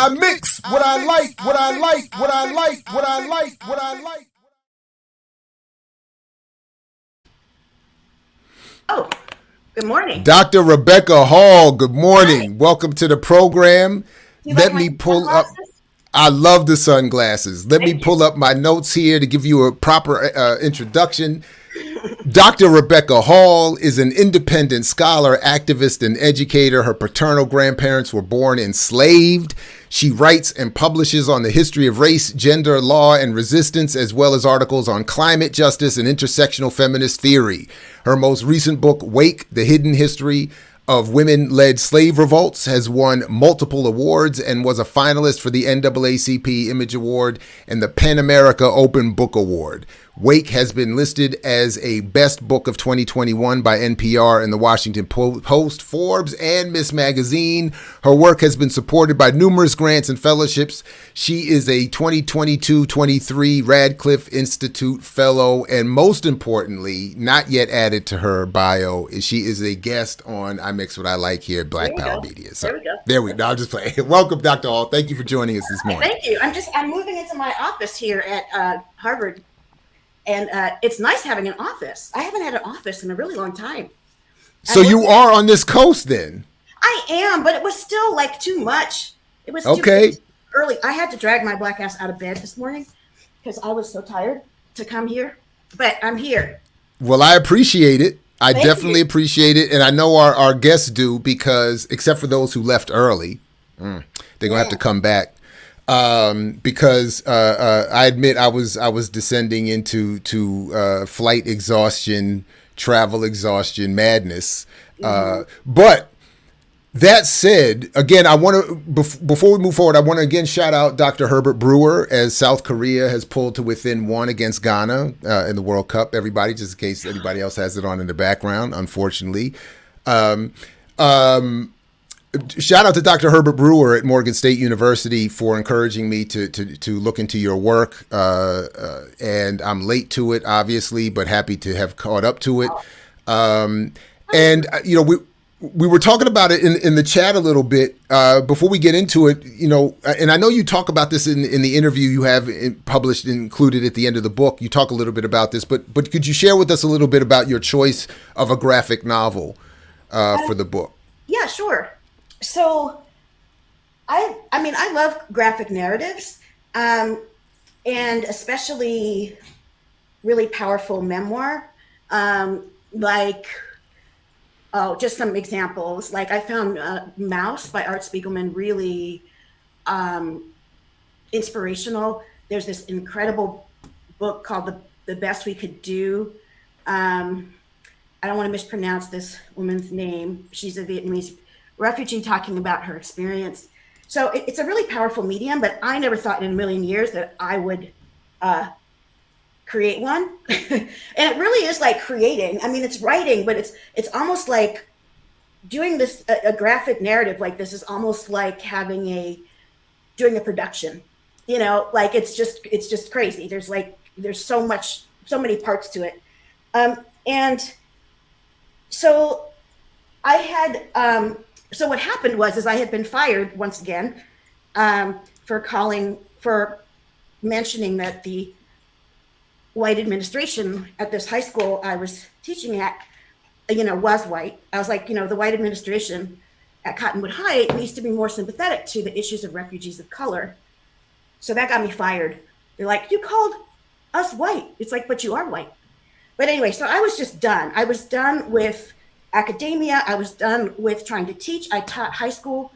I mix what I like, what I like, what I like, what I like, what I like. Oh, good morning. Dr. Rebecca Hall, good Hi. morning. Welcome to the program. Do you like Let my me pull up. sunglasses? I love the sunglasses. Let me Thank you. pull up my notes here to give you a proper introduction. Dr. Rebecca Hall is an independent scholar, activist, and educator. Her paternal grandparents were born enslaved. She writes and publishes on the history of race, gender, law, and resistance, as well as articles on climate justice and intersectional feminist theory. Her most recent book, Wake, The Hidden History of Women-Led Slave Revolts, has won multiple awards and was a finalist for the NAACP Image Award and the Pan America Open Book Award. Wake has been listed as a best book of 2021 by NPR and the Washington Post, Forbes, and Miss Magazine. Her work has been supported by numerous grants and fellowships. She is a 2022-23 Radcliffe Institute Fellow, and most importantly, not yet added to her bio, she is a guest on I Mix What I Like here at There Black we Power go. Media. So There we go. there we go. I'll just play. Welcome, Dr. Hall. Thank you for joining us this morning. Thank you. I'm moving into my office here at Harvard, and it's nice having an office. I haven't had an office in a really long time. So you are on this coast then? I am, but it was still like too much. It was Okay. too early. I had to drag my black ass out of bed this morning because I was so tired to come here. But I'm here. Well, I appreciate it. I Thank definitely you. appreciate it. And I know our guests do because, except for those who left early, they're going to have to come back. Because I admit I was descending into flight exhaustion, travel exhaustion, madness. But that said, again, I want to before we move forward, I want to again shout out Dr. Herbert Brewer as South Korea has pulled to within one against Ghana in the World Cup. Everybody, just in case anybody else has it on in the background, unfortunately. Um, um, Shout out to Dr. Herbert Brewer at Morgan State University for encouraging me to look into your work. And I'm late to it, obviously, but happy to have caught up to it. And you know, we were talking about it in the chat a little bit before we get into it. You know, and I know you talk about this in the interview you have published, included at the end of the book. You talk a little bit about this, but could you share with us a little bit about your choice of a graphic novel for the book? Yeah, sure. So I mean, I love graphic narratives, and especially really powerful memoir. Like, oh, just some examples. Like I found Mouse by Art Spiegelman really inspirational. There's this incredible book called The Best We Could Do. I don't want to mispronounce this woman's name. She's a Vietnamese refugee talking about her experience. So it's a really powerful medium, but I never thought in a million years that I would create one. And it really is like creating. I mean, it's writing, but it's almost like doing this a graphic narrative like this is almost like doing a production. You know, like it's just crazy. There's so many parts to it. And so I had so what happened was I had been fired once again for mentioning that the white administration at this high school I was teaching at, was white. I was like, the white administration at Cottonwood High needs to be more sympathetic to the issues of refugees of color. So that got me fired. They're like, you called us white. It's like, but you are white. But anyway, so I was just done. I was done with academia. I was done with trying to teach. I taught high school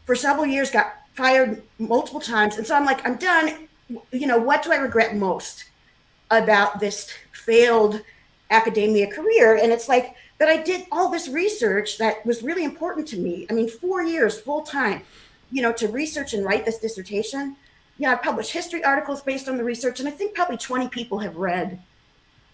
for several years, got fired multiple times. And so I'm like, I'm done. What do I regret most about this failed academia career? And it's like that I did all this research that was really important to me. I mean, 4 years full time, to research and write this dissertation. I published history articles based on the research, and I think probably 20 people have read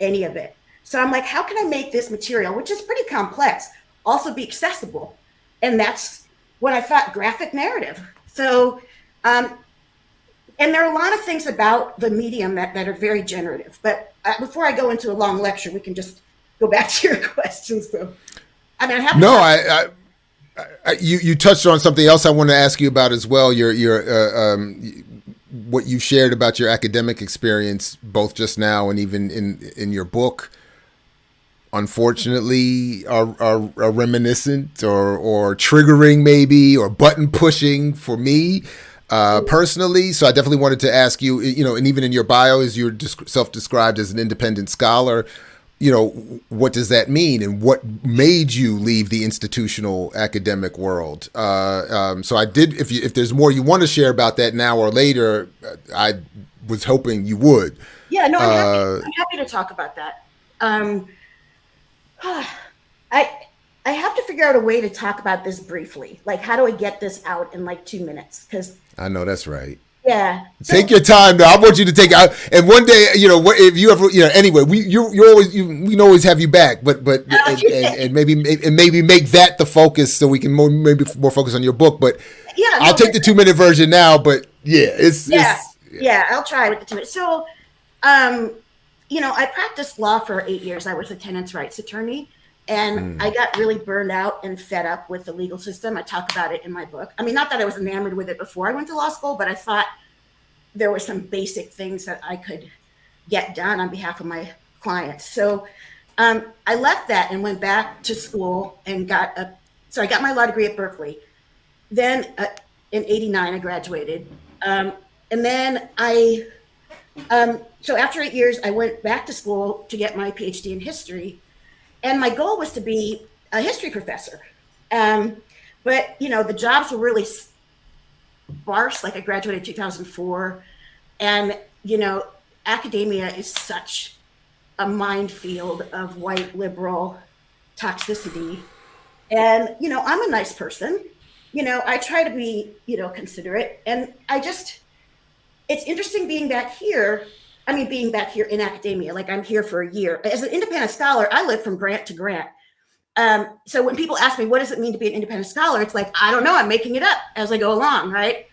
any of it. So I'm like, how can I make this material, which is pretty complex, also be accessible? And that's what I thought, graphic narrative. So, and there are a lot of things about the medium that are very generative. But before I go into a long lecture, we can just go back to your questions, though. I mean, I have No, You touched on something else I want to ask you about as well. What you shared about your academic experience, both just now and even in your book, unfortunately are reminiscent or triggering maybe or button pushing for me personally. So I definitely wanted to ask you, and even in your bio, as you're self-described as an independent scholar, what does that mean and what made you leave the institutional academic world? So I did, if there's more you want to share about that now or later, I was hoping you would. Yeah, no, I'm happy to talk about that. I have to figure out a way to talk about this briefly. Like, how do I get this out in like 2 minutes? Because I know that's right. Yeah. Take your time, though. I want you to take out. And one day, if you ever, anyway, we can always have you back, but and maybe make that the focus so we can maybe more focus on your book. But yeah, I'll take the 2-minute version now. But I'll try with the 2 minutes. So, I practiced law for 8 years. I was a tenants' rights attorney. And I got really burned out and fed up with the legal system. I talk about it in my book. I mean, not that I was enamored with it before I went to law school, but I thought there were some basic things that I could get done on behalf of my clients. So I left that and went back to school and I got my law degree at Berkeley. Then in '89, I graduated. And then so after 8 years, I went back to school to get my PhD in history. And my goal was to be a history professor. But, the jobs were really sparse. Like, I graduated in 2004. And, academia is such a minefield of white liberal toxicity. And, I'm a nice person. I try to be, considerate. And it's interesting being back here in academia. Like, I'm here for a year. As an independent scholar, I live from grant to grant. So when people ask me, what does it mean to be an independent scholar? It's like, I don't know. I'm making it up as I go along, right?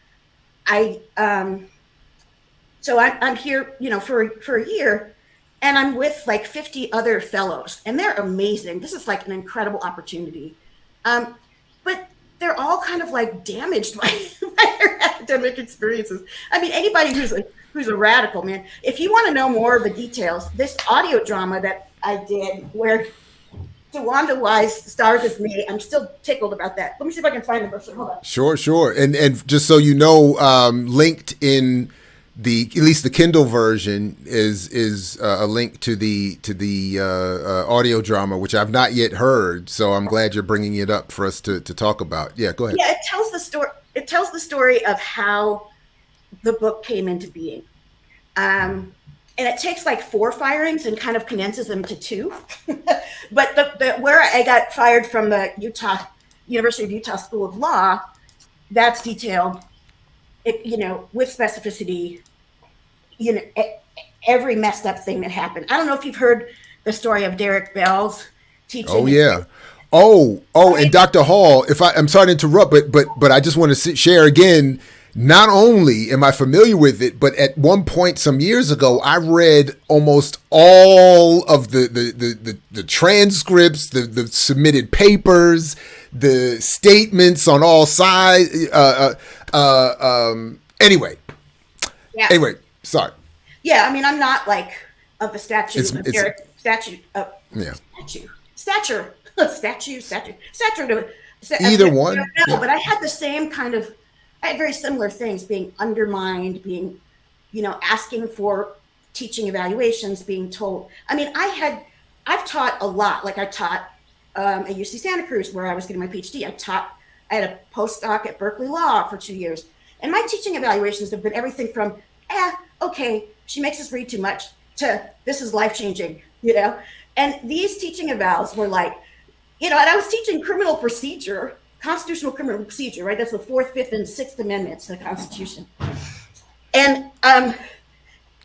So I'm here, for a year, and I'm with like 50 other fellows, and they're amazing. This is like an incredible opportunity. But they're all kind of like damaged by their academic experiences. I mean, anybody who's a radical, man. If you want to know more of the details, this audio drama that I did where DeWanda Wise stars as me, I'm still tickled about that. Let me see if I can find the brochure. Hold on. Sure. And just so you know, linked in at least the Kindle version is a link to the audio drama, which I've not yet heard. So I'm glad you're bringing it up for us to talk about. Yeah, go ahead. Yeah, it tells the story. It tells the story of how the book came into being. And it takes like 4 firings and kind of condenses them to 2. But the where I got fired from the University of Utah School of Law, that's detailed, with specificity, every messed up thing that happened. I don't know if you've heard the story of Derek Bell's teaching. Oh, yeah. And Dr. Hall, I'm sorry to interrupt, but I just want to share again, not only am I familiar with it, but at one point some years ago, I read almost all of the transcripts, the submitted papers, the statements on all sides. Anyway, sorry. Yeah, I mean, I'm not like of the stature. Either one. No, but I had the same kind of. I had very similar things, being undermined, being, asking for teaching evaluations, being told. I mean, I've taught a lot. Like, I taught at UC Santa Cruz, where I was getting my PhD. I had a postdoc at Berkeley Law for 2 years. And my teaching evaluations have been everything from, okay, she makes us read too much, to this is life-changing, And these teaching evals were like, and I was teaching criminal procedure, constitutional criminal procedure, right? That's the 4th, 5th, and 6th Amendments to the Constitution. And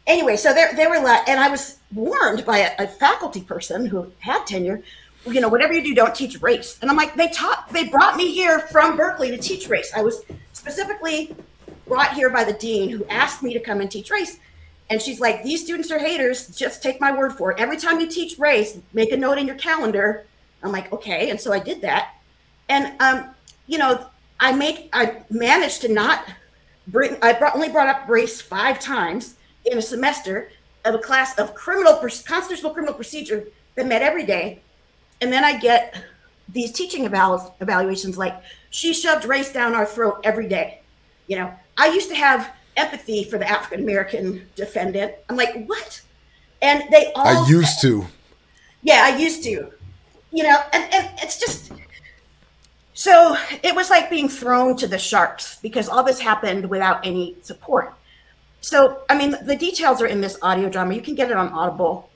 anyway, so they were like, and I was warned by a faculty person who had tenure, whatever you do, don't teach race. And I'm like, they brought me here from Berkeley to teach race. I was specifically brought here by the dean, who asked me to come and teach race. And she's like, these students are haters. Just take my word for it. Every time you teach race, make a note in your calendar. I'm like, okay. And so I did that. And I managed to not only brought up race 5 times in a semester of a class of constitutional criminal procedure that met every day. And then I get these teaching evaluations like, she shoved race down our throat every day. I used to have empathy for the African American defendant. I'm like, what? And they all. I used to. Yeah, I used to. And it's just. So it was like being thrown to the sharks because all this happened without any support. So, I mean, the details are in this audio drama. You can get it on Audible.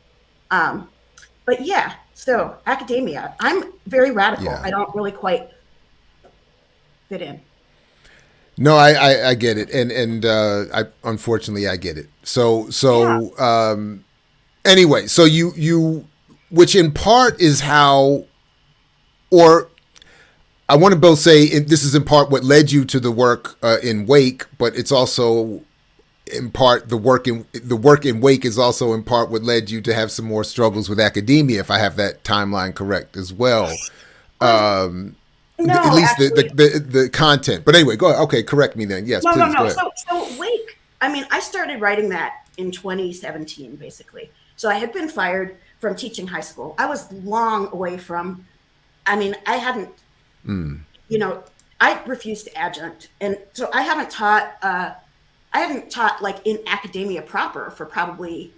But yeah, so academia. I'm very radical. Yeah. I don't really quite fit in. No, I get it, and I unfortunately I get it. So Yeah. Anyway, so you which in part is how, or I want to both say this is in part what led you to the work in Wake, but it's also in part the work in Wake is also in part what led you to have some more struggles with academia, if I have that timeline correct as well. No, At least actually, the content. But anyway, go ahead. Okay, correct me then. Yes, no, please go ahead. So Wake. I mean, I started writing that in 2017, basically. So I had been fired from teaching high school. I was long away from. I mean, I hadn't. I refused to adjunct, and so I haven't taught. I hadn't taught like in academia proper for probably,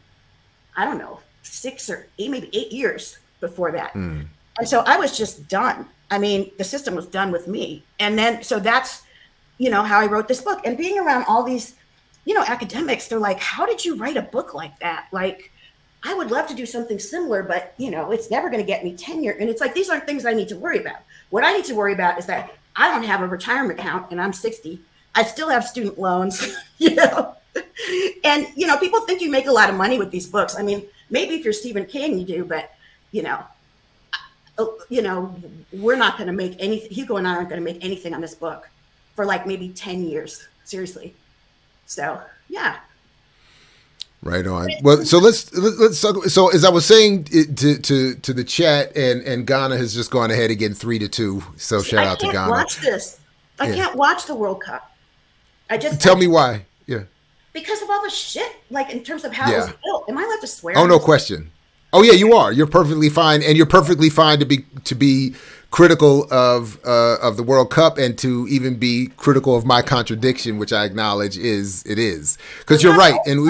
I don't know, 6 or 8, maybe 8 years before that. And so I was just done. I mean, the system was done with me. And then, so that's, how I wrote this book. And being around all these, academics, they're like, how did you write a book like that? Like, I would love to do something similar, but, it's never going to get me tenure. And it's like, these aren't things I need to worry about. What I need to worry about is that I don't have a retirement account and I'm 60. I still have student loans, And, people think you make a lot of money with these books. I mean, maybe if you're Stephen King, you do, but, we're not going to make anything. Hugo and I aren't going to make anything on this book for like maybe 10 years. Seriously. So, yeah. Right on. Well, so let's so as I was saying to the chat, and Ghana has just gone ahead again 3-2. So shout out to Ghana. I can't watch this. I can't watch the World Cup. Tell me why. Yeah. Because of all the shit, like in terms of how it was built. Am I allowed to swear? Oh, no question. Oh yeah, you are. You're perfectly fine, and you're perfectly fine to be critical of the World Cup, and to even be critical of my contradiction, which I acknowledge is because you're right. And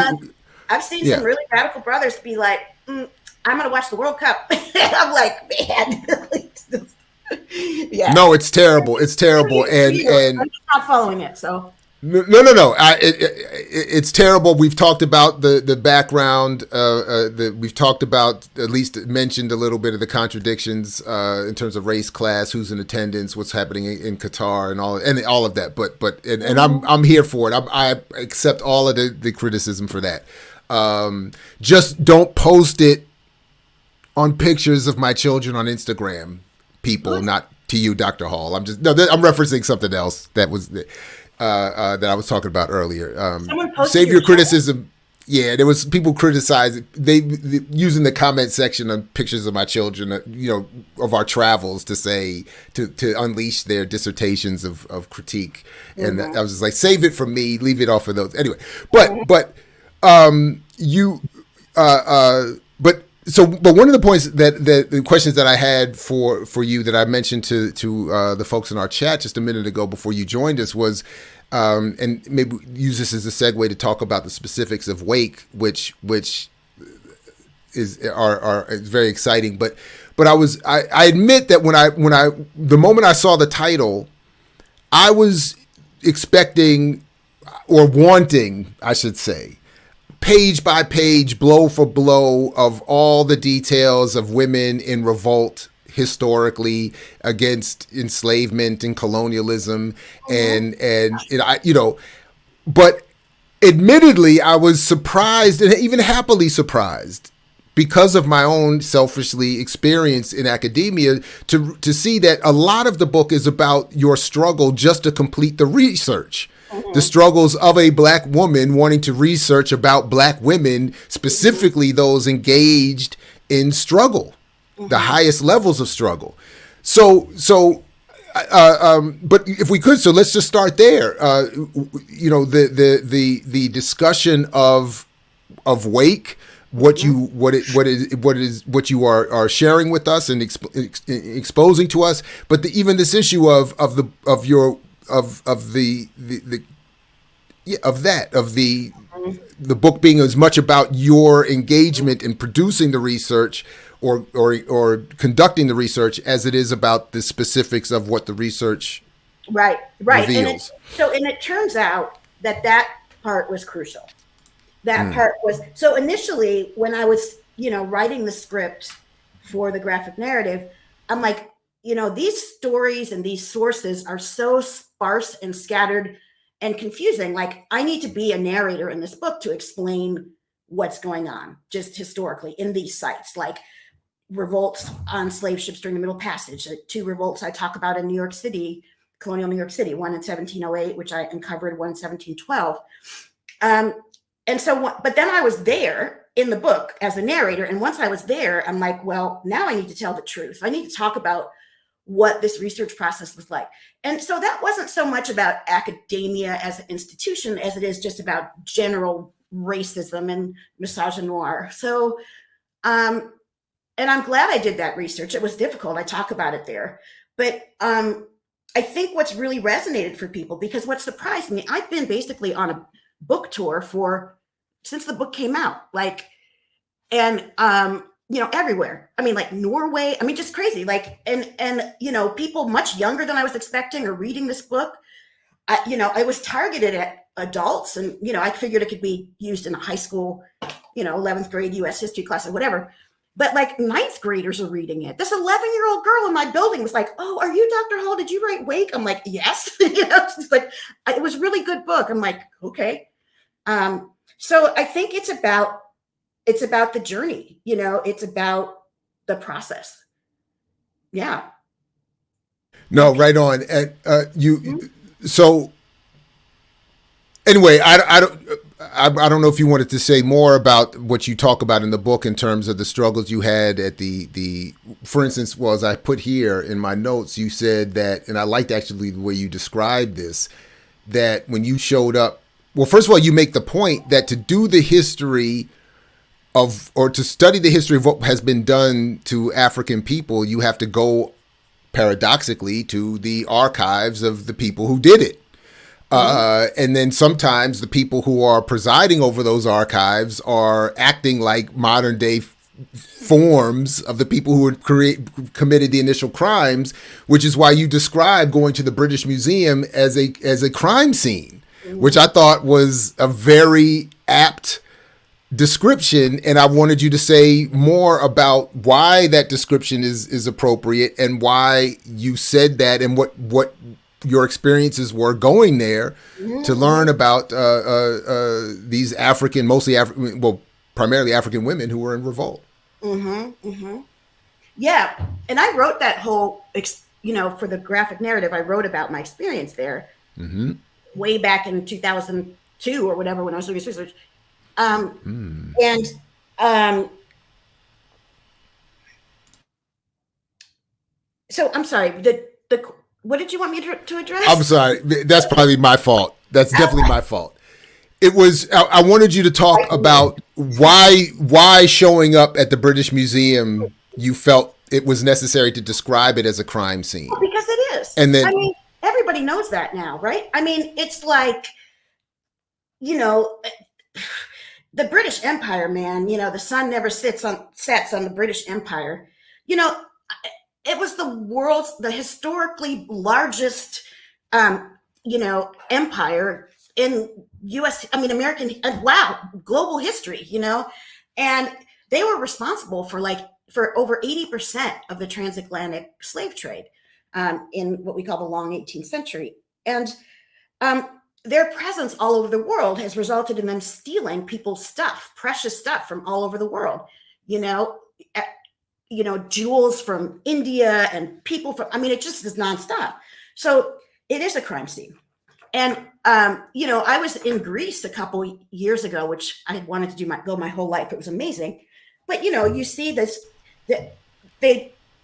I've seen some really radical brothers be like, I'm going to watch the World Cup. I'm like, man. Yeah. No, it's terrible. It's terrible, and I'm just not following it. So. No. It's terrible. We've talked about the background. We've talked about, at least mentioned a little bit of the contradictions in terms of race, class, who's in attendance, what's happening in Qatar, and all of that. But I'm here for it. I accept all of the criticism for that. Just don't post it on pictures of my children on Instagram. People, not to you, Dr. Hall. I'm referencing something else that was. That I was talking about earlier. Save your criticism. Yeah, there was people criticizing they using the comment section on pictures of my children, of our travels to unleash their dissertations of critique, and I was just like, save it from me, leave it off of those anyway. But one of the points that the questions that I had for you that I mentioned to the folks in our chat just a minute ago before you joined us was, and maybe use this as a segue to talk about the specifics of Wake, which is very exciting. But I admit that when I the moment I saw the title, I was expecting, or wanting, I should say, page by page, blow for blow of all the details of women in revolt historically against enslavement and colonialism, but admittedly, I was surprised, and even happily surprised, because of my own selfishly experience in academia, to see that a lot of the book is about your struggle just to complete the research. The struggles of a Black woman wanting to research about Black women, specifically those engaged in struggle, the highest levels of struggle. So But if we could, so let's just start there. The discussion of Wake, what you are sharing with us and exposing to us, but even this issue of the book being as much about your engagement in producing the research or conducting the research as it is about the specifics of what the research right. reveals. And it turns out that part was crucial. That part was, so initially when I was, writing the script for the graphic narrative, I'm like, these stories and these sources are so sparse and scattered and confusing. Like, I need to be a narrator in this book to explain what's going on just historically in these sites, like revolts on slave ships during the Middle Passage. 2 revolts I talk about in New York City, colonial New York City, one in 1708, which I uncovered, one in 1712. And so, but then I was there in the book as a narrator. And once I was there, I'm like, well, now I need to tell the truth. I need to talk about what this research process was like. And so that wasn't so much about academia as an institution as it is just about general racism and misogynoir. So, and I'm glad I did that research. It was difficult. I talk about it there. But I think what's really resonated for people, because what surprised me, I've been basically on a book tour since the book came out, everywhere. I mean, like Norway, just crazy. Like, and people much younger than I was expecting are reading this book. I was targeted at adults, and, I figured it could be used in a high school, 11th grade US history class or whatever. But like 9th graders are reading it. This 11-year-old girl in my building was like, "Oh, are you Dr. Hall? Did you write Wake?" I'm like, "Yes." It's like, it was a really good book. I'm like, okay. So I think it's about the journey, it's about the process. Yeah. No, right on. And so anyway, I don't know if you wanted to say more about what you talk about in the book in terms of the struggles you had at for instance, as I put here in my notes, you said that, and I liked actually the way you described this, that when you showed up, well, first of all, you make the point that to do the history or to study the history of what has been done to African people, you have to go paradoxically to the archives of the people who did it. And then sometimes the people who are presiding over those archives are acting like modern day forms of the people who committed the initial crimes, which is why you describe going to the British Museum as a crime scene, which I thought was a very apt description. And I wanted you to say more about why that description is appropriate and why you said that and what your experiences were going there to learn about these primarily African women who were in revolt. Yeah. And I wrote that whole, for the graphic narrative, I wrote about my experience there way back in 2002 or whatever, when I was doing this research. So I'm sorry, what did you want me to address? I'm sorry. That's probably my fault. That's definitely my fault. It was, I wanted you to talk about why showing up at the British Museum, you felt it was necessary to describe it as a crime scene. Well, because it is. And then, everybody knows that now, right? It's like, the British Empire, man, the sun never sets on the British Empire. It was the historically largest, empire in U.S. American, global history, and they were responsible for over 80% of the transatlantic slave trade in what we call the long 18th century. And their presence all over the world has resulted in them stealing people's stuff, precious stuff from all over the world, jewels from India and people from, it just is nonstop. So it is a crime scene. And, I was in Greece a couple years ago, which I had wanted to go my whole life. It was amazing. But, you see this, that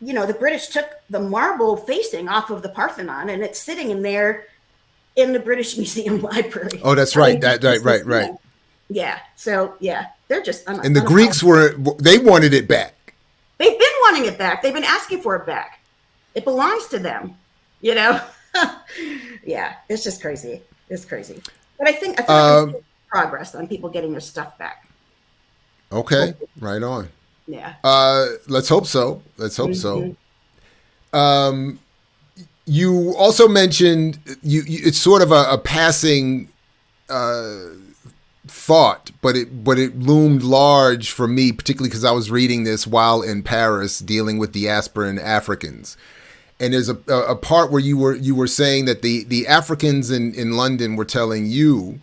the British took the marble facing off of the Parthenon, and it's sitting in there in the British Museum Library. Oh, that's right. Right. Yeah. So yeah, they're just And the Greeks they wanted it back. They've been wanting it back. They've been asking for it back. It belongs to them. Yeah, it's just crazy. It's crazy. But I think like progress on people getting their stuff back. Okay, right on. Yeah. Let's hope so. You also mentioned it's sort of a passing thought, but it loomed large for me, particularly because I was reading this while in Paris, dealing with diasporan Africans. And there's a part where you were saying that the Africans in London were telling you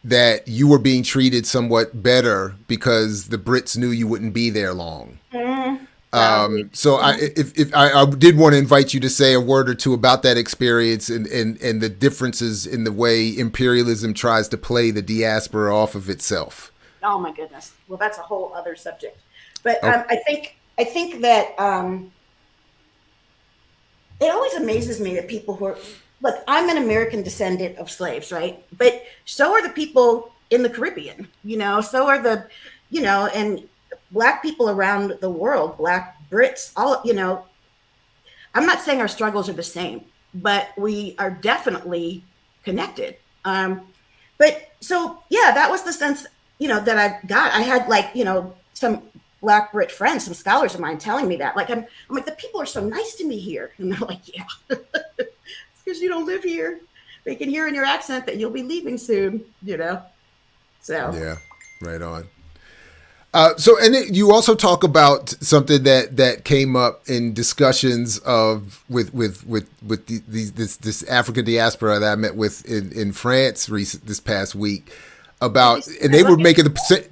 that you were being treated somewhat better because the Brits knew you wouldn't be there long. So I did want to invite you to say a word or two about that experience and the differences in the way imperialism tries to play the diaspora off of itself. Oh my goodness. Well, that's a whole other subject. But I think that it always amazes me that people who are, look, I'm an American descendant of slaves, right? But so are the people in the Caribbean, so are the, and Black people around the world, Black Brits, all, I'm not saying our struggles are the same, but we are definitely connected. But so, yeah, that was the sense, that I got. I had some Black Brit friends, some scholars of mine telling me that. Like, I'm like, the people are so nice to me here. And they're like, yeah, it's because you don't live here. They can hear in your accent that you'll be leaving soon, So. Yeah, right on. So, and you also talk about something that came up in discussions with this African diaspora that I met with in France this past week about, and they were making the.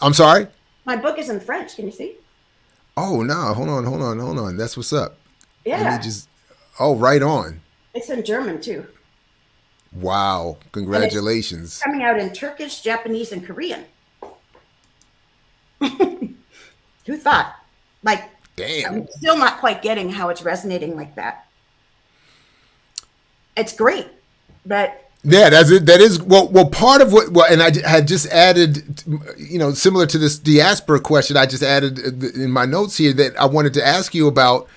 I'm sorry. My book is in French. Can you see? Oh no! Hold on. That's what's up. Yeah. Right on. It's in German too. Wow! Congratulations. It's coming out in Turkish, Japanese, and Korean. Who thought? Like, damn. I'm still not quite getting how it's resonating like that. It's great, but yeah, that is well part of what and I had just added, similar to this diaspora question, I just added in my notes here that I wanted to ask you about.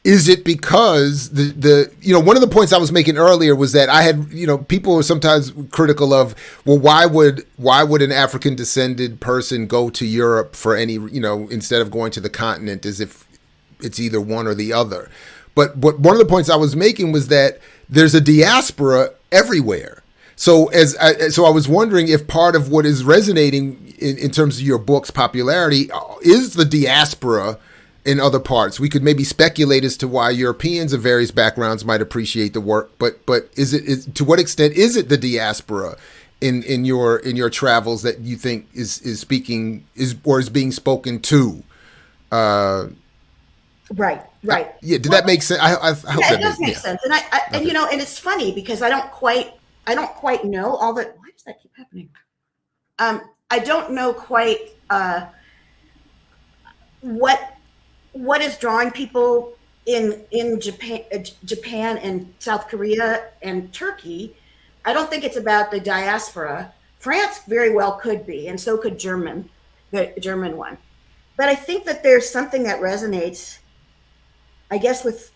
Is it because the one of the points I was making earlier was that I had, people are sometimes critical of, well, why would an African descended person go to Europe for any, instead of going to the continent, as if it's either one or the other. But one of the points I was making was that there's a diaspora everywhere. So I was wondering if part of what is resonating in terms of your book's popularity is the diaspora in other parts. We could maybe speculate as to why Europeans of various backgrounds might appreciate the work, but is to what extent is it the diaspora in your travels that you think is being spoken to? Right. Yeah. Did that make sense? I hope that it does make sense. And and it's funny because I don't quite know all the. Why does that keep happening? I don't know quite what is drawing people in Japan and South Korea and Turkey. I don't think it's about the diaspora. France very well could be, and so could the German one. But I think that there's something that resonates, I guess, with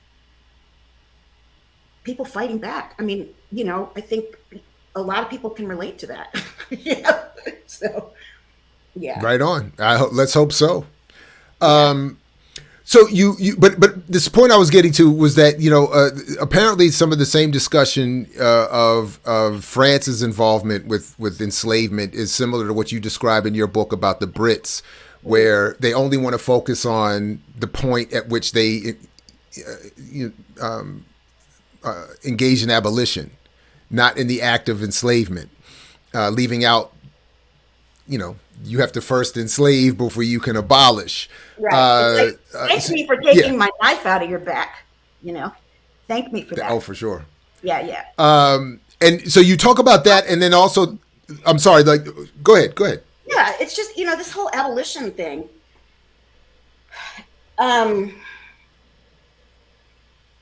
people fighting back. I mean, I think a lot of people can relate to that. So, yeah. Right on. Let's hope so. So but this point I was getting to was that, apparently some of the same discussion of France's involvement with enslavement is similar to what you describe in your book about the Brits, where they only want to focus on the point at which they engage in abolition, not in the act of enslavement, leaving out, you have to first enslave before you can abolish. Right. Thank me for taking my knife out of your back. Thank me for that. Oh, for sure. Yeah. And so you talk about that, and then also, I'm sorry. Go ahead. Yeah, it's just this whole abolition thing.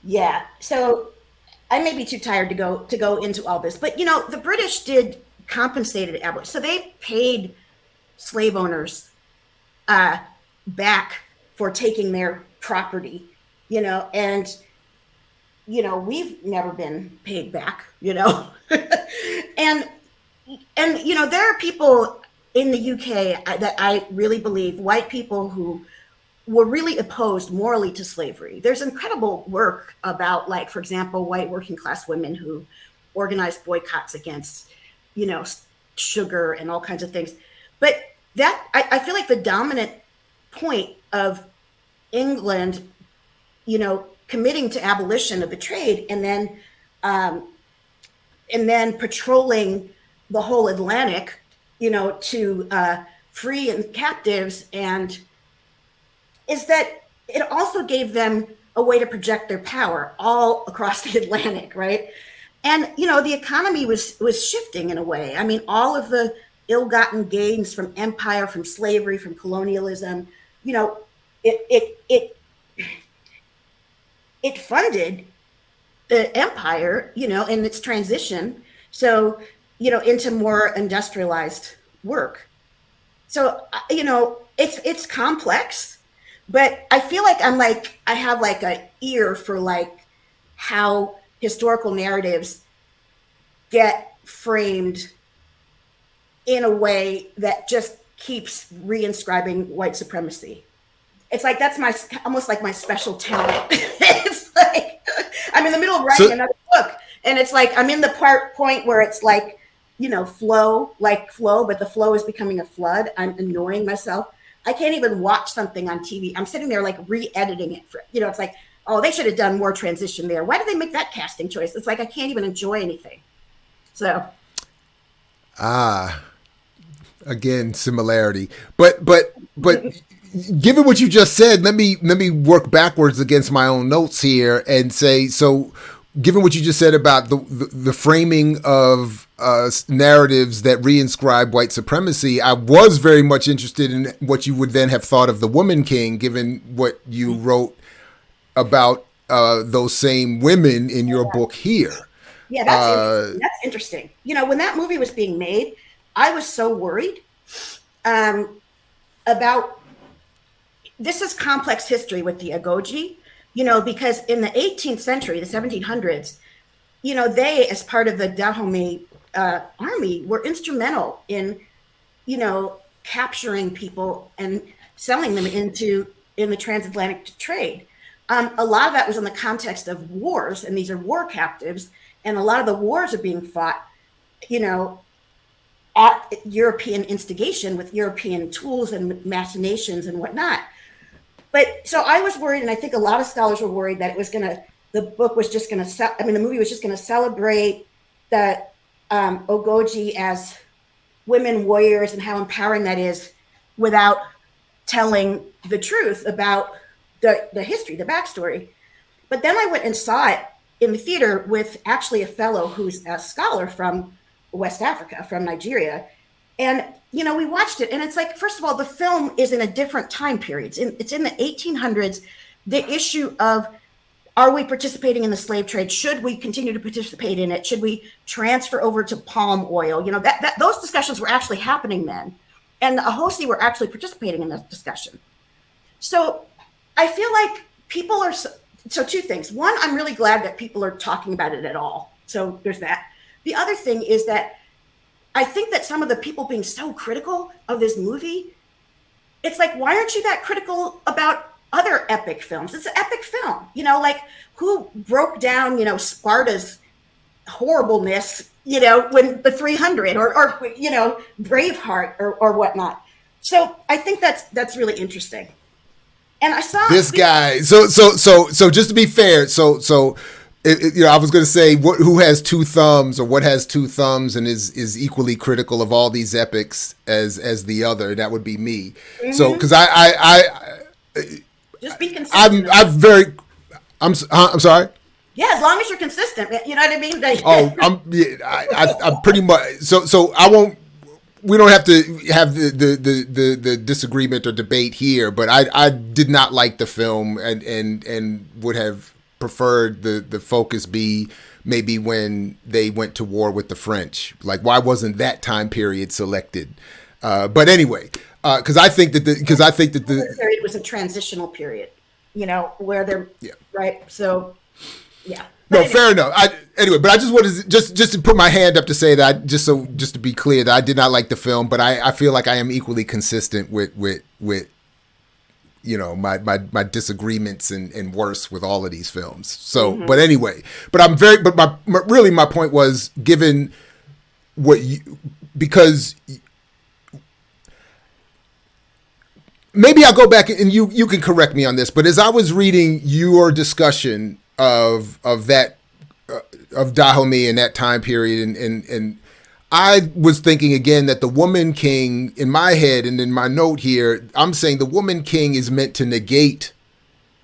Yeah. So I may be too tired to go into all this, but the British did compensated abolition. So they paid slave owners uh, back for taking their property, and we've never been paid back, and there are people in the UK that I really believe, white people who were really opposed morally to slavery. There's incredible work about, like, for example, white working class women who organized boycotts against, you know, sugar and all kinds of things. But I feel like the dominant point of England, committing to abolition of the trade um, and then patrolling the whole Atlantic, to free and captives, and is that it also gave them a way to project their power all across the Atlantic, right? And the economy was shifting in a way. I mean, all of the ill-gotten gains from empire, from slavery, from colonialism, it it it it funded the empire, in its transition, so into more industrialized work. So it's complex, but I feel like I have like a ear for like how historical narratives get framed in a way that just keeps reinscribing white supremacy. It's like that's my almost like my special talent. It's like I'm in the middle of writing So another book, and it's like I'm in the point where it's like flow, but the flow is becoming a flood. I'm annoying myself. I can't even watch something on TV. I'm sitting there like re-editing it. It's like, oh, they should have done more transition there. Why did they make that casting choice? It's like I can't even enjoy anything. So ah, again, similarity. But given what you just said, let me work backwards against my own notes here and say, so given what you just said about the framing of narratives that reinscribe white supremacy, I was very much interested in what you would then have thought of the Woman King, given what you wrote about those same women in your book here. yeah, Uh, that's interesting. When that movie was being made, I was so worried um, about this is complex history with the Agoji, because in the 18th century, the 1700s, they, as part of the Dahomey army, were instrumental in, capturing people and selling them in the transatlantic trade. A lot of that was in the context of wars, and these are war captives, and a lot of the wars are being fought, you know, at European instigation with European tools and machinations and whatnot. But so I was worried, and I think a lot of scholars were worried that the book was just going to, the movie was just going to celebrate the Ogoji as women warriors and how empowering that is without telling the truth about the history, the backstory. But then I went and saw it in the theater with actually a fellow who's a scholar from West Africa, from Nigeria. And, we watched it, and it's like, first of all, the film is in a different time period. It's in the 1800s. The issue of, are we participating in the slave trade? Should we continue to participate in it? Should we transfer over to palm oil? Those discussions were actually happening then. And the Ahosi were actually participating in this discussion. So I feel like people are, so two things. One, I'm really glad that people are talking about it at all. So there's that. The other thing is that I think that some of the people being so critical of this movie, it's like, why aren't you that critical about other epic films? It's an epic film, like who broke down, Sparta's horribleness, when the 300 or Braveheart or whatnot. So I think that's really interesting. And I saw this guy. So just to be fair, I was going to say who has two thumbs or what has two thumbs and is equally critical of all these epics as the other. That would be me. Mm-hmm. So because I just be consistent. I'm sorry. Yeah, as long as you're consistent, you know what I mean. I'm pretty much so I won't. We don't have to have the disagreement or debate here, but I did not like the film and would have preferred the focus be maybe when they went to war with the French? Like, why wasn't that time period selected? But anyway, because I think that the period was a transitional period, where they're right. So, yeah. No, anyway. Fair enough. But I just wanted just to put my hand up to say that just to be clear that I did not like the film, but I feel like I am equally consistent with my disagreements and worse with all of these films. So, but anyway, but my point was given because maybe I'll go back and you can correct me on this, but as I was reading your discussion of that of Dahomey in that time period and I was thinking again that the Woman King in my head and in my note here, I'm saying the Woman King is meant to negate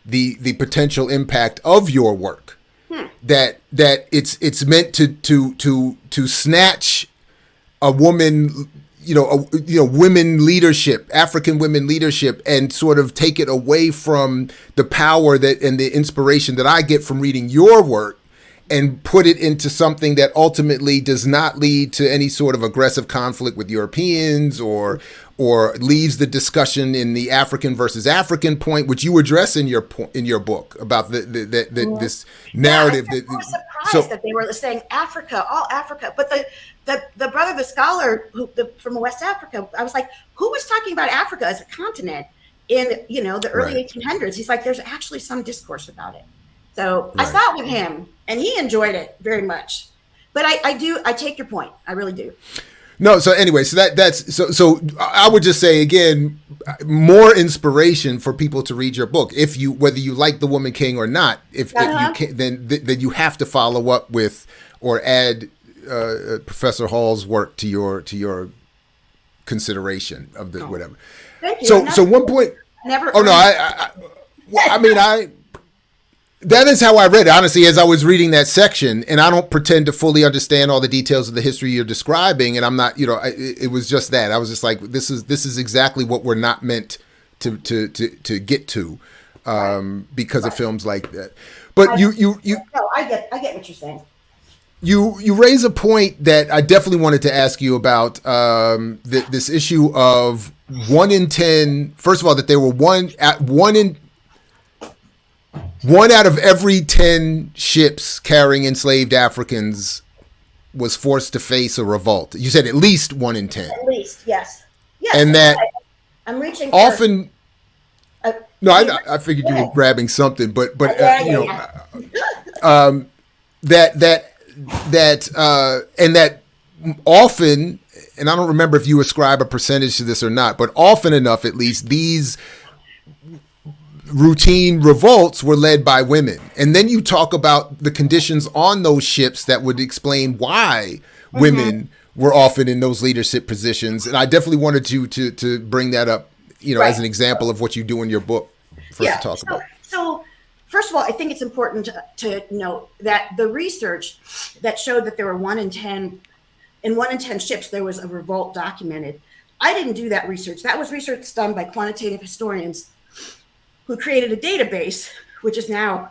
the potential impact of your work. That it's meant to snatch a woman, women leadership, African women leadership, and sort of take it away from the power and the inspiration that I get from reading your work, and put it into something that ultimately does not lead to any sort of aggressive conflict with Europeans or leaves the discussion in the African versus African point, which you address in your book about this narrative. I was surprised that they were saying Africa, all Africa, but the brother, the scholar from West Africa, I was like, who was talking about Africa as a continent in the early 1800s? He's like, there's actually some discourse about it. So I saw it with him, and he enjoyed it very much. But I take your point. I really do. No, so anyway, so I would just say again, more inspiration for people to read your book. Whether you like The Woman King or not, if you can, then you have to follow up with or add Professor Hall's work to your consideration of the whatever. Thank you. So one point. Never. Oh no, that is how I read it, honestly, as I was reading that section. And I don't pretend to fully understand all the details of the history you're describing. And I'm not, it was just that. I was just like, this is exactly what we're not meant to get to because of films like that. But No, I get what you're saying. You raise a point that I definitely wanted to ask you about this issue of 1 in 10. First of all, that there were one out of every 10 ships carrying enslaved Africans was forced to face a revolt. You said at least 1 in 10. At least, yes. And that I'm reaching often. I figured you were grabbing something, but that often, and I don't remember if you ascribe a percentage to this or not, but often enough, at least, these routine revolts were led by women. And then you talk about the conditions on those ships that would explain why women were often in those leadership positions. And I definitely wanted you to bring that up, as an example of what you do in your book for us to talk about. So first of all, I think it's important to note that the research that showed that there were 1 in 10 ships, there was a revolt documented. I didn't do that research. That was research done by quantitative historians who created a database, which is now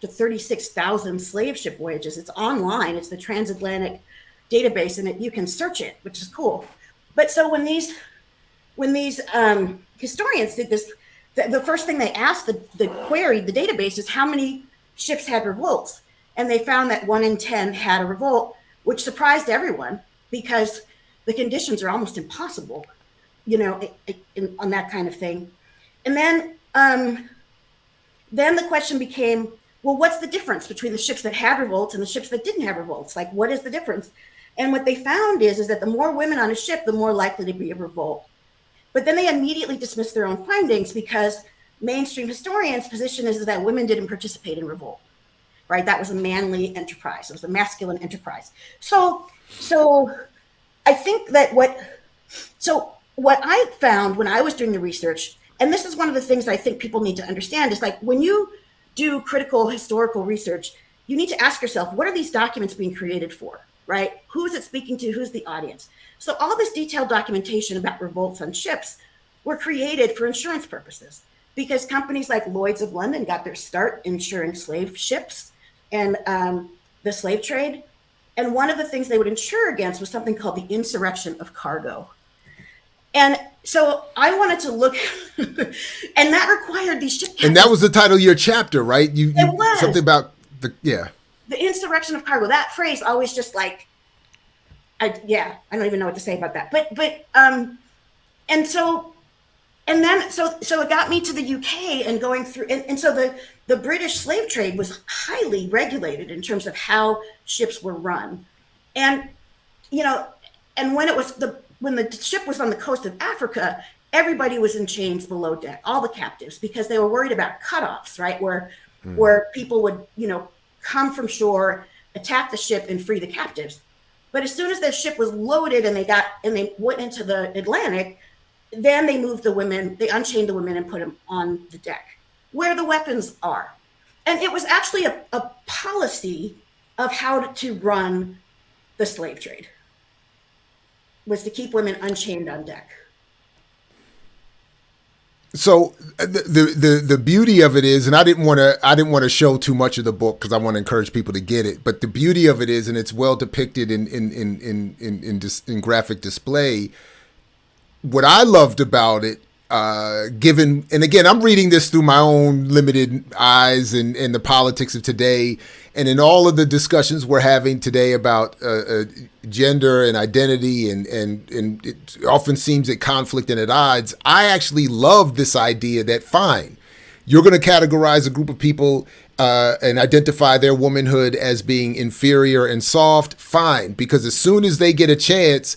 to 36,000 slave ship voyages. It's online. It's the transatlantic database, and you can search it, which is cool. But so when these historians did this, the first thing they asked the database is how many ships had revolts, and they found that 1 in 10 had a revolt, which surprised everyone because the conditions are almost impossible, on that kind of thing. And then the question became, well, what's the difference between the ships that had revolts and the ships that didn't have revolts? Like, what is the difference? And what they found is that the more women on a ship, the more likely to be a revolt. But then they immediately dismissed their own findings because mainstream historians' position is that women didn't participate in revolt, right? That was a manly enterprise. It was a masculine enterprise. So I think that what I found when I was doing the research, and this is one of the things that I think people need to understand, is like when you do critical historical research, you need to ask yourself, what are these documents being created for, right? Who is it speaking to? Who's the audience? So all this detailed documentation about revolts on ships were created for insurance purposes. because companies like Lloyd's of London got their start insuring slave ships and the slave trade. And one of the things they would insure against was something called the insurrection of cargo. And so I wanted to look, and that required these ship captains. And that was the title of your chapter, right? It was. Something about the insurrection of cargo. That phrase always just like, I don't even know what to say about that. But and so it got me to the UK and going through, and so the British slave trade was highly regulated in terms of how ships were run, and and when the ship was on the coast of Africa, everybody was in chains below deck, all the captives, because they were worried about cutoffs, right? Where people would, come from shore, attack the ship, and free the captives. But as soon as the ship was loaded and they went into the Atlantic, then they moved the women, they unchained the women and put them on the deck where the weapons are. And it was actually a policy of how to run the slave trade, was to keep women unchained on deck. So the beauty of it is, and I didn't want to show too much of the book because I want to encourage people to get it. But the beauty of it is, and it's well depicted in graphic display. What I loved about it, given, and again, I'm reading this through my own limited eyes and the politics of today, and in all of the discussions we're having today about gender and identity, and it often seems at conflict and at odds, I actually love this idea that, fine, you're going to categorize a group of people and identify their womanhood as being inferior and soft, fine, because as soon as they get a chance,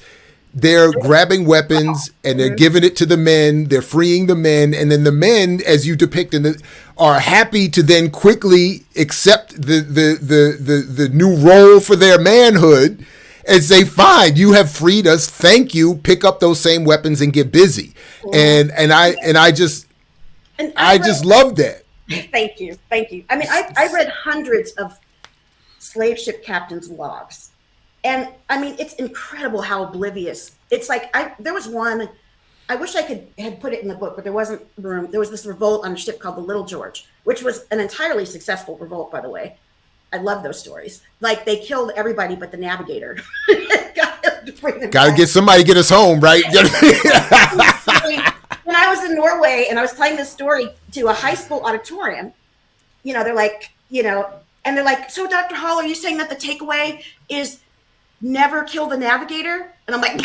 they're grabbing weapons and they're giving it to the men. They're freeing the men. And then the men, as you depict are happy to then quickly accept the new role for their manhood and say, fine, you have freed us. Thank you. Pick up those same weapons and get busy. And I just love that. Thank you. I mean, I read hundreds of slave ship captains' logs. And I mean, it's incredible how oblivious. It's like, there was one, I wish I had put it in the book, but there wasn't room. There was this revolt on a ship called the Little George, which was an entirely successful revolt, by the way. I love those stories. Like, they killed everybody but the navigator. Got to get somebody to get us home, right? When I was in Norway and I was telling this story to a high school auditorium, they're like, and they're like, so Dr. Hall, are you saying that the takeaway is never kill the navigator? And I'm like,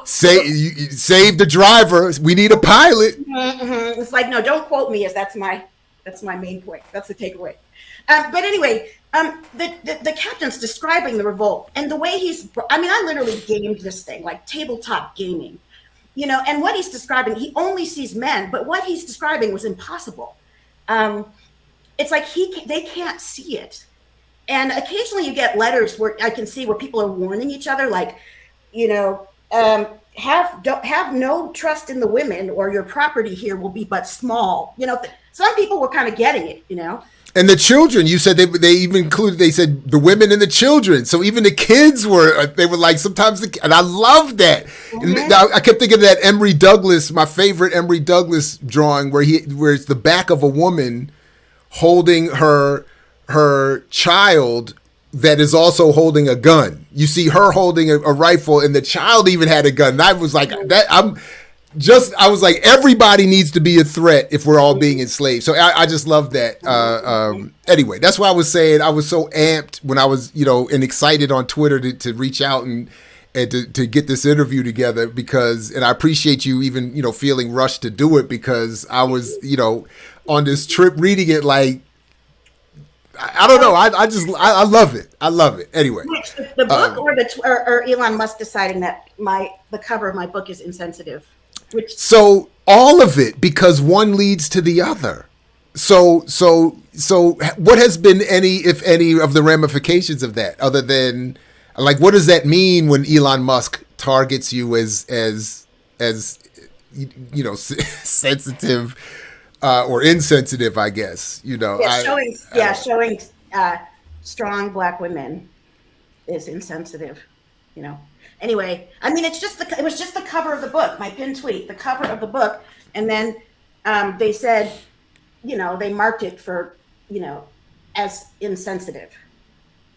save the driver. We need a pilot. Mm-hmm. It's like, no, don't quote me, as that's my main point. That's the takeaway. But anyway, the captain's describing the revolt, and the way I literally gamed this thing, like tabletop gaming, and what he's describing, he only sees men, but what he's describing was impossible. It's like they can't see it. And occasionally you get letters where I can see where people are warning each other, like, have no trust in the women, or your property here will be but small. Some people were kind of getting it, And the children, you said they even included, they said the women and the children. So even the kids were like, sometimes, and I love that. Mm-hmm. And I kept thinking of that Emory Douglas, my favorite Emory Douglas drawing, where it's the back of a woman holding her child that is also holding a gun. You see her holding a rifle, and the child even had a gun. And I was like, I was like, everybody needs to be a threat if we're all being enslaved. So I just love that. Anyway, that's why I was saying I was so amped when I was, and excited on Twitter to reach out and to get this interview together, and I appreciate you even, feeling rushed to do it, because I was, on this trip reading it, like, I don't know. I love it. I love it. Anyway, the book or Elon Musk deciding that the cover of my book is insensitive. So all of it, because one leads to the other. So what has been if any of the ramifications of that, other than, like, what does that mean when Elon Musk targets you as sensitive? Or insensitive, I guess, showing strong Black women is insensitive, Anyway, I mean, it was just the cover of the book, my pinned tweet, the cover of the book, And then they said, they marked it for, as insensitive.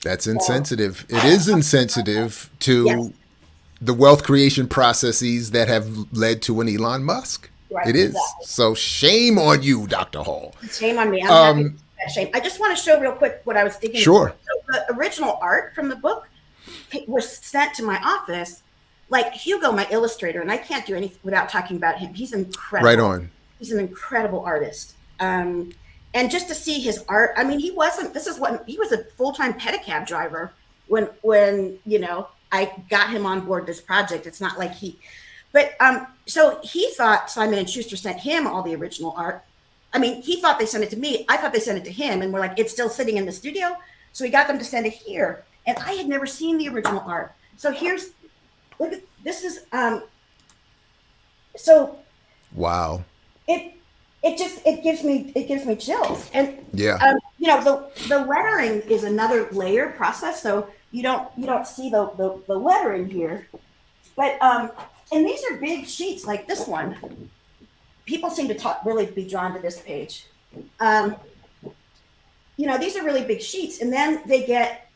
That's So, insensitive. It is insensitive yes, to the wealth creation processes that have led to an Elon Musk. right, It is. exactly. So shame on you, Dr. Hall. Shame on me. I'm happy to take that shame. I just want to show real quick what I was digging for. Sure. So the original art from the book was sent to my office. Like Hugo, my illustrator, and I can't do anything without talking about him. He's Right incredible. on. He's an incredible artist. And just to see his art, I mean, he wasn't. This is what he was, a full-time pedicab driver when I got him on board this project. It's not like but so he thought Simon and Schuster sent him all the original art. I mean, he thought they sent it to me. I thought they sent it to him, and we're like, it's still sitting in the studio. So we got them to send it here, and I had never seen the original art. So look at this is so Wow. it it gives me chills. And Yeah. the lettering is another layer process. So you don't see the lettering here, but and these are big sheets like this one. People seem to really be drawn to this page. Um, these are really big sheets, and then they get,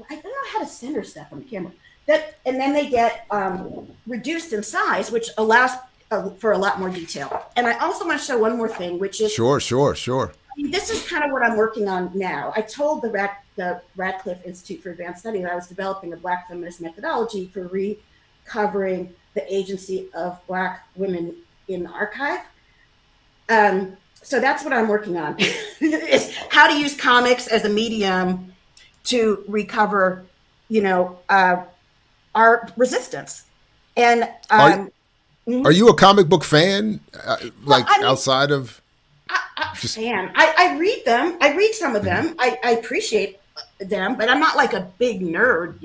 I don't know how to center stuff on the camera. And then they get reduced in size, which allows for a lot more detail. And I also want to show one more thing, which is, Sure, sure, sure. this is kind of what I'm working on now. I told the Radcliffe Institute for Advanced Study that I was developing a Black feminist methodology for recovering the agency of Black women in the archive. So that's what I'm working on, is how to use comics as a medium to recover, our resistance. And Are are you a comic book fan? well, Like I mean, outside of just fan. I read them. I read some of them. I appreciate them, but I'm not like a big nerd.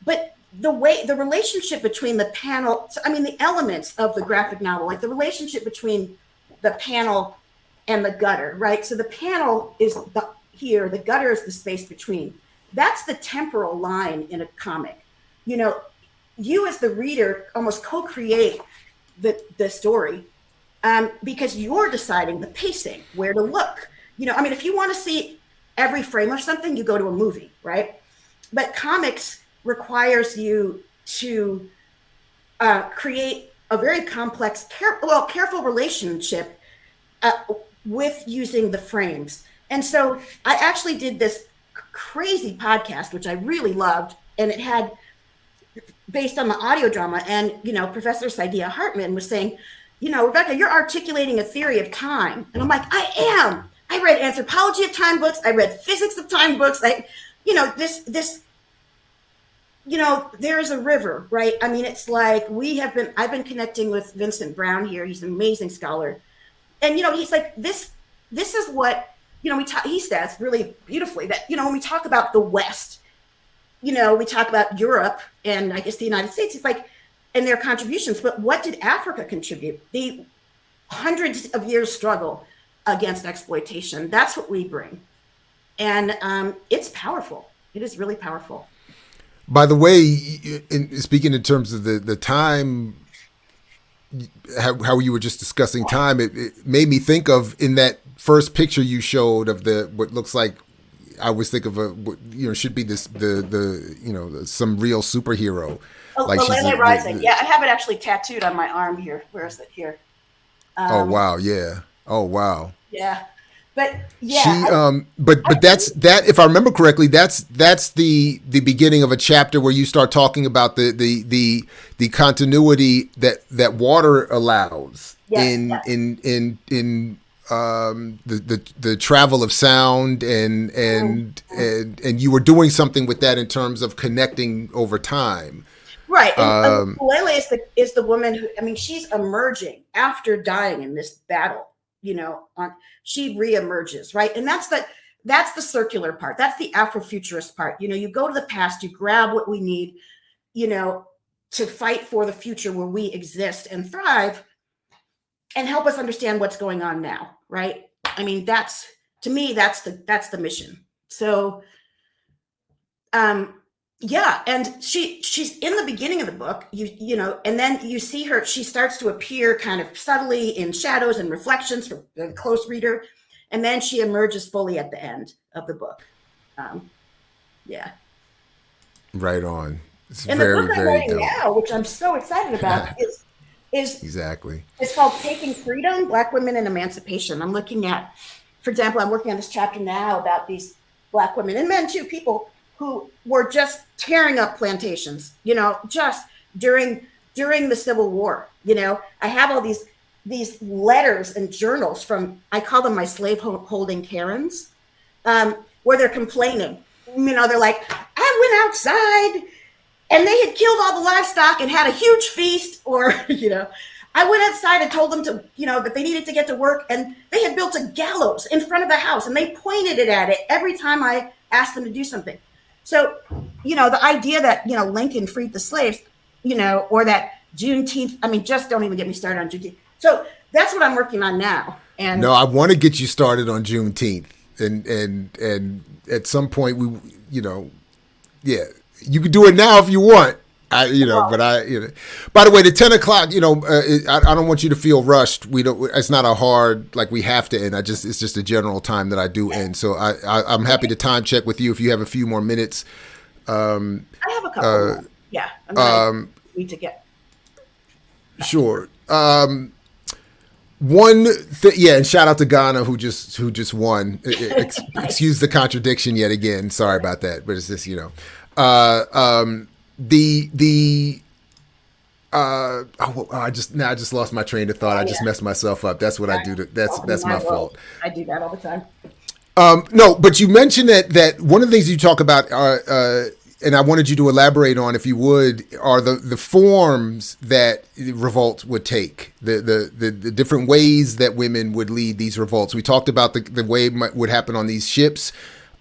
But the relationship between the panel, I mean, the elements of the graphic novel, like the relationship between the panel and the gutter, right? So the panel is here, the gutter is the space between. That's the temporal line in a comic. You know, you as the reader almost co-create the story, because you're deciding the pacing, where to look. I mean, if you want to see every frame of something, you go to a movie, right? But comics requires you to create a very complex, careful relationship with using the frames. And so I actually did this crazy podcast, which I really loved, and it had, based on the audio drama. And Professor Saidiya Hartman was saying, Rebecca, you're articulating a theory of time. And I'm like, I am. I read anthropology of time books. I read physics of time books. There is a river, right? I mean, it's like I've been connecting with Vincent Brown here. He's an amazing scholar. And, he's like, this is what, he says really beautifully that, when we talk about the West, we talk about Europe and I guess the United States. It's like, and their contributions, but what did Africa contribute? The hundreds of years struggle against exploitation. That's what we bring. And it's powerful. It is really powerful. by the way, speaking in terms of the time, how you were just discussing time, it made me think of, in that first picture you showed of what looks like, I always think of should be some real superhero. Oh, Like she's Lele Rising. Yeah, I have it actually tattooed on my arm here. Where is it here? Oh wow, yeah. Oh wow. Yeah, but She yeah, but that's that, if I remember correctly, that's the beginning of a chapter where you start talking about the continuity that water allows yes, in yes. the travel of sound, and you were doing something with that in terms of connecting over time. Right, and Lele is the woman who, I mean, she's emerging after dying in this battle. She reemerges, right, and that's the circular part. That's the Afrofuturist part. You go to the past, you grab what we need, to fight for the future where we exist and thrive, and help us understand what's going on now, right? I mean, to me, that's the mission. So, Yeah, and she's in the beginning of the book, and then you see her. She starts to appear kind of subtly in shadows and reflections for the close reader, and then she emerges fully at the end of the book. Um, yeah, Right on. It's and the book very, I'm very writing dope. now, which I'm so excited about, is Exactly. it's called Taking Freedom: Black Women and Emancipation. I'm looking at, for example, I'm working on this chapter now about these Black women and men too, people who were just tearing up plantations, just during the Civil War. I have all these letters and journals from, I call them my slave holding Karens, where they're complaining. They're like, I went outside and they had killed all the livestock and had a huge feast, or I went outside and told them to, that they needed to get to work, and they had built a gallows in front of the house and they pointed it at it every time I asked them to do something. So, the idea that, Lincoln freed the slaves, or that Juneteenth, just don't even get me started on Juneteenth. So that's what I'm working on now. And No, I want to get you started on Juneteenth, and at some point yeah, you can do it now if you want. But By the way, the 10 o'clock. I don't want you to feel rushed. We don't. It's not a hard like we have to end. It's just a general time that I do end. So I'm happy to time check with you if you have a few more minutes. I have a couple more. Yeah. I need to get. Sure. Yeah, and shout out to Ghana who just won. Excuse the contradiction yet again. Sorry about that, but it's just I just lost my train of thought. I just messed myself up. That's what I do. That's my fault. I do that all the time. No, but you mentioned that one of the things you talk about and I wanted you to elaborate on, if you would, are the forms that revolt would take, the different ways that women would lead these revolts. We talked about the way it would happen on these ships.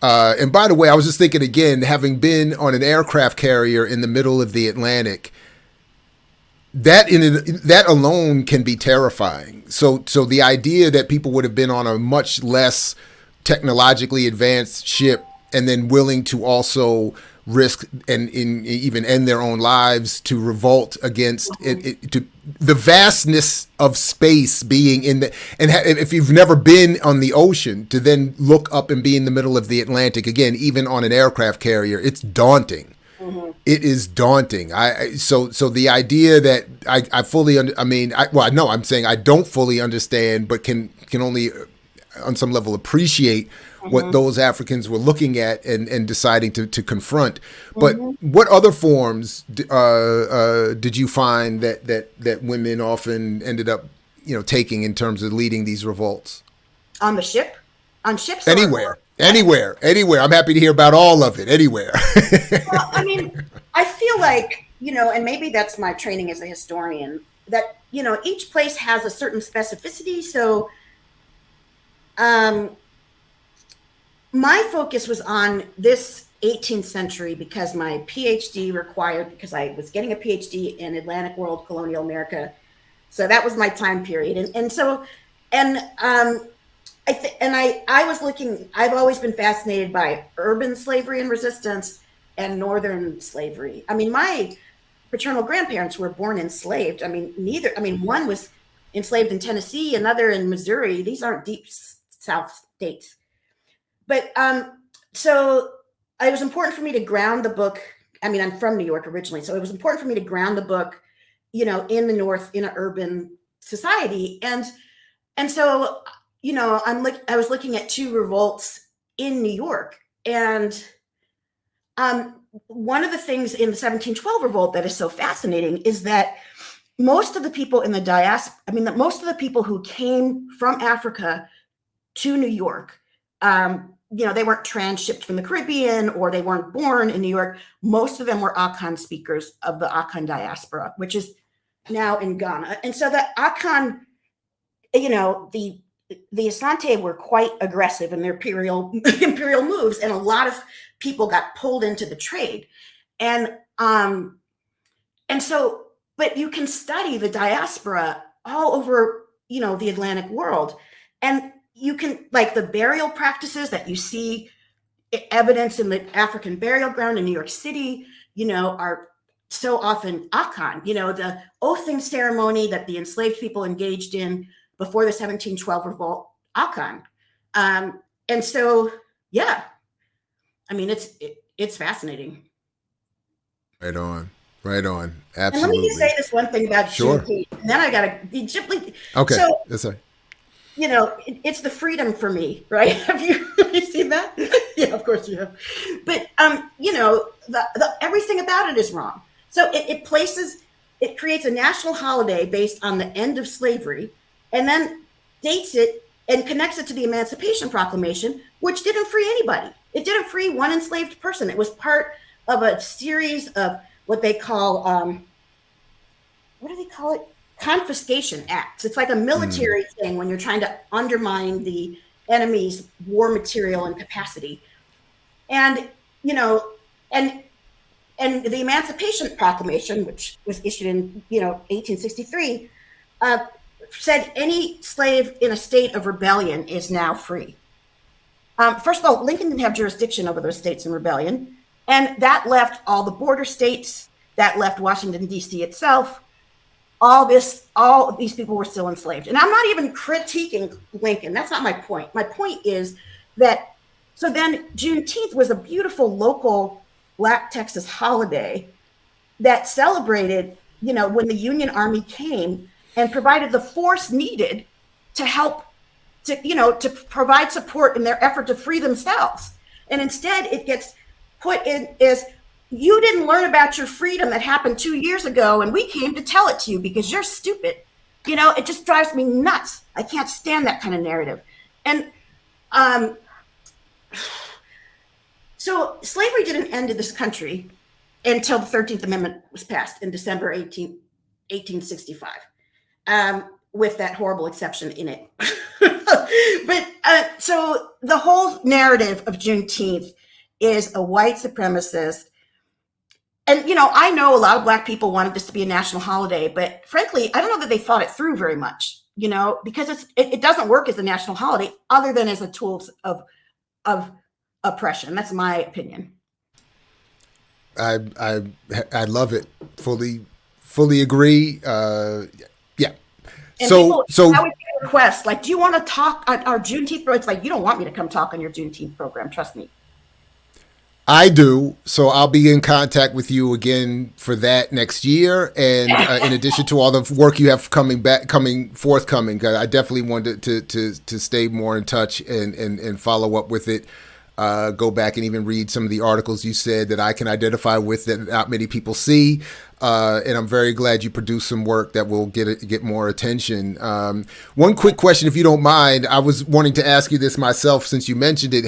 And by the way, I was just thinking again, having been on an aircraft carrier in the middle of the Atlantic, that alone can be terrifying. So the idea that people would have been on a much less technologically advanced ship and then willing to also risk and even end their own lives to revolt against to the vastness of space being in the, and if you've never been on the ocean, to then look up and be in the middle of the Atlantic again, even on an aircraft carrier, it's daunting. It is daunting. So the idea that I fully I'm saying I don't fully understand, but can only on some level appreciate what those Africans were looking at and deciding to confront. But what other forms did you find that women often ended up taking in terms of leading these revolts? On the ship? On ships? Anywhere. I'm happy to hear about all of it. Anywhere. Well, I feel like, and maybe that's my training as a historian, that, each place has a certain specificity. So my focus was on this 18th century because my PhD required, because I was getting a PhD in Atlantic world, colonial America. So that was my time period. I was looking, I've always been fascinated by urban slavery and resistance and northern slavery. My paternal grandparents were born enslaved. One was enslaved in Tennessee, another in Missouri. These aren't deep South states. But so it was important for me to ground the book. I'm from New York originally, so it was important for me to ground the book, in the North, in an urban society. And so, I was looking at two revolts in New York. And one of the things in the 1712 revolt that is so fascinating is that most of the people in the diaspora, most of the people who came from Africa to New York, they weren't transshipped from the Caribbean, or they weren't born in New York. Most of them were Akan speakers of the Akan diaspora, which is now in Ghana. And so the Akan, the Asante were quite aggressive in their imperial moves, and a lot of people got pulled into the trade. And so, but you can study the diaspora all over, the Atlantic world, and you can, like, the burial practices that you see evidence in the African burial ground in New York City, are so often Akan, the oathing ceremony that the enslaved people engaged in before the 1712 revolt, Akan. And so, yeah, I mean, it's fascinating. Right on. Right on. And let me just Absolutely. say this one thing about Sure. Juneteenth, and then I got to. Okay. So, That's right. it's the freedom for me, right? Have you seen that? Yeah, of course you have. But everything about it is wrong. So it creates a national holiday based on the end of slavery, and then dates it and connects it to the Emancipation Proclamation, which didn't free anybody. It didn't free one enslaved person. It was part of a series of what they call what do they call it? Confiscation acts. It's like a military thing when you're trying to undermine the enemy's war material and capacity. And and the Emancipation Proclamation, which was issued in 1863, said any slave in a state of rebellion is now free. First of all, Lincoln didn't have jurisdiction over those states in rebellion, and that left all the border states, that left Washington, D.C. itself. All these people were still enslaved. And I'm not even critiquing Lincoln. That's not my point. My point is that, so then Juneteenth was a beautiful local Black Texas holiday that celebrated, when the Union Army came and provided the force needed to help to provide support in their effort to free themselves. And instead it gets put in as, you didn't learn about your freedom that happened 2 years ago, and we came to tell it to you because you're stupid. It just drives me nuts. I can't stand that kind of narrative. And so slavery didn't end in this country until the 13th Amendment was passed in December 1865, with that horrible exception in it. But so the whole narrative of Juneteenth is a white supremacist. And, I know a lot of Black people wanted this to be a national holiday, but frankly, I don't know that they thought it through very much, because it doesn't work as a national holiday other than as a tool of oppression. That's my opinion. I love it. Fully agree. Yeah. And so I would request, like, do you want to talk on our Juneteenth program? It's like, you don't want me to come talk on your Juneteenth program. Trust me. I do. So I'll be in contact with you again for that next year. And in addition to all the work you have forthcoming, I definitely wanted to stay more in touch and follow up with it. Go back and even read some of the articles you said that I can identify with that not many people see. And I'm very glad you produced some work that will get more attention. One quick question, if you don't mind, I was wanting to ask you this myself since you mentioned it.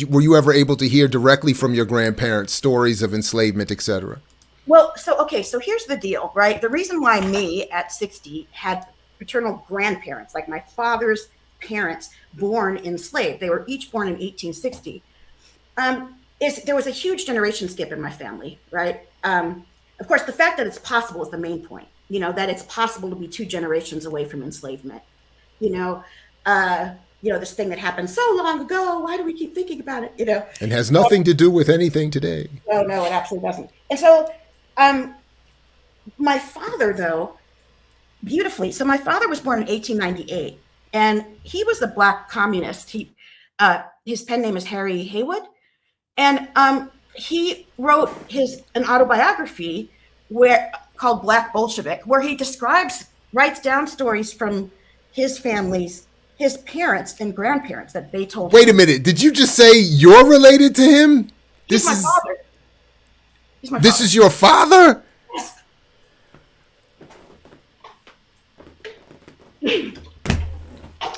Were you ever able to hear directly from your grandparents stories of enslavement, etc.? Well, so here's the deal, right? The reason why me at 60 had paternal grandparents, like my father's parents, born enslaved, they were each born in 1860, is there was a huge generation skip in my family, right? Of course, the fact that it's possible is the main point, that it's possible to be 2 generations away from enslavement, this thing that happened so long ago. Why do we keep thinking about it? And has nothing to do with anything today. Oh, no, it absolutely doesn't. And so my father, though, beautifully. So my father was born in 1898, and he was a Black communist. His pen name is Harry Haywood. And he wrote an autobiography called Black Bolshevik, where he writes down stories from his family's, his parents and grandparents that they told him. Wait a minute. Did you just say you're related to him? He's my father. He's my This father. is your father? Yes.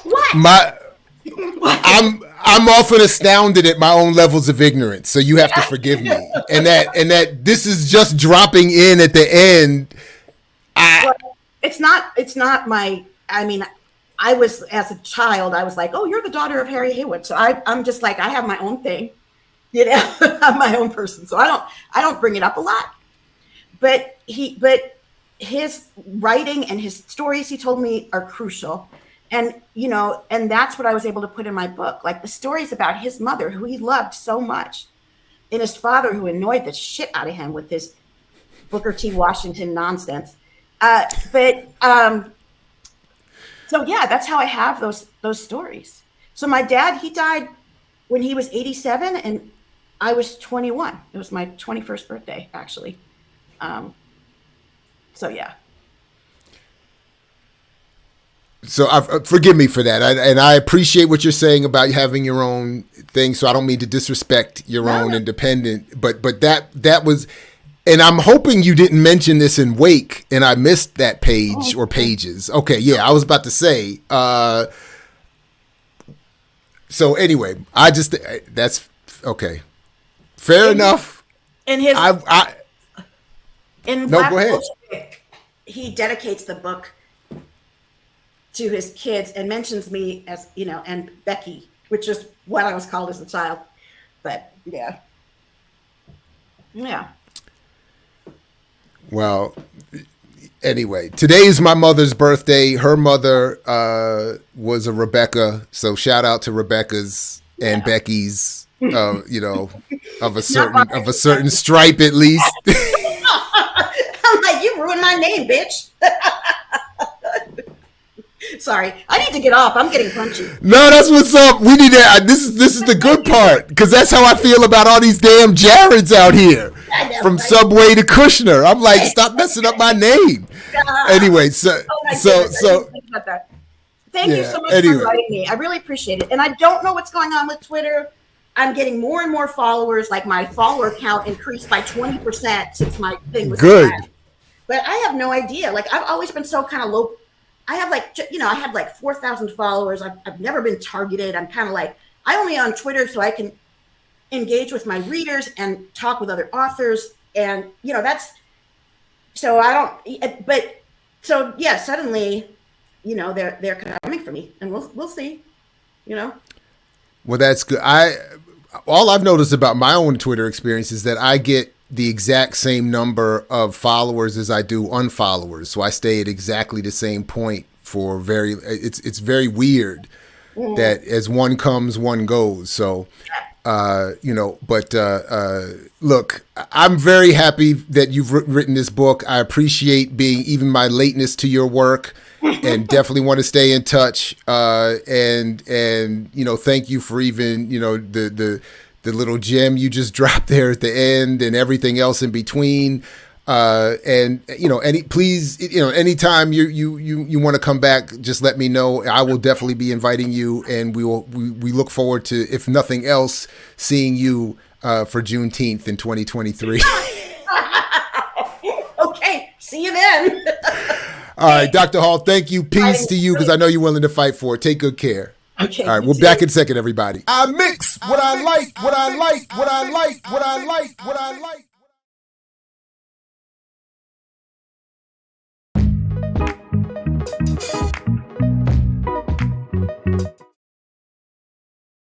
What? I'm often astounded at my own levels of ignorance, so you have to forgive me. And that this is just dropping in at the end. It's not my. I mean, I was, as a child, I was like, oh, you're the daughter of Harry Haywood. So I'm just like, I have my own thing, I'm my own person. So I don't bring it up a lot. But his writing and his stories he told me are crucial. And, and that's what I was able to put in my book. Like the stories about his mother, who he loved so much, and his father, who annoyed the shit out of him with his Booker T. Washington nonsense. So yeah, that's how I have those stories. So my dad, he died when he was 87 and I was 21. It was my 21st birthday, actually. So yeah. So forgive me for that. And I appreciate what you're saying about having your own thing. So I don't mean to disrespect your own independent, but that was, and I'm hoping you didn't mention this in Wake and I missed that page or pages. Okay. Yeah. I was about to say, so anyway, that's okay. Fair enough. In his, no, Black go ahead. Bolshevik, he dedicates the book to his kids and mentions me as, and Becky, which is what I was called as a child. But yeah. Yeah. Well, anyway, today is my mother's birthday. Her mother was a Rebecca. So shout out to Rebecca's and Becky's, of a certain stripe at least. I'm like, you ruined my name, bitch. Sorry, I need to get off. I'm getting punchy. No, that's what's up. We need to. This is the good part because that's how I feel about all these damn Jareds out here, from Subway to Kushner. I'm like, stop messing up my name. Anyway, so. Thank you so much for inviting me. I really appreciate it. And I don't know what's going on with Twitter. I'm getting more and more followers. Like my follower count increased by 20% since my thing was good. But I have no idea. Like I've always been so kind of low. I have I had like 4,000 followers. I've never been targeted. I'm kind of like, I only on Twitter so I can engage with my readers and talk with other authors. And, that's, so I don't, but so yeah, suddenly, they're coming for me and we'll see, Well, that's good. All I've noticed about my own Twitter experience is that I get the exact same number of followers as I do unfollowers. So I stay at exactly the same point for it's very weird that as one comes, one goes. So, look, I'm very happy that you've written this book. I appreciate being even my lateness to your work and definitely want to stay in touch. And thank you for even, the little gem you just dropped there at the end and everything else in between. Anytime you want to come back, just let me know. I will definitely be inviting you, and we look forward to, if nothing else, seeing you for Juneteenth in 2023. Okay. See you then. All right, Dr. Hall, thank you. Peace to you, because I know you're willing to fight for it. Take good care. Okay. All right, we'll back in a second, everybody. I mix what I like, what I like, what I like, what I like, what I like.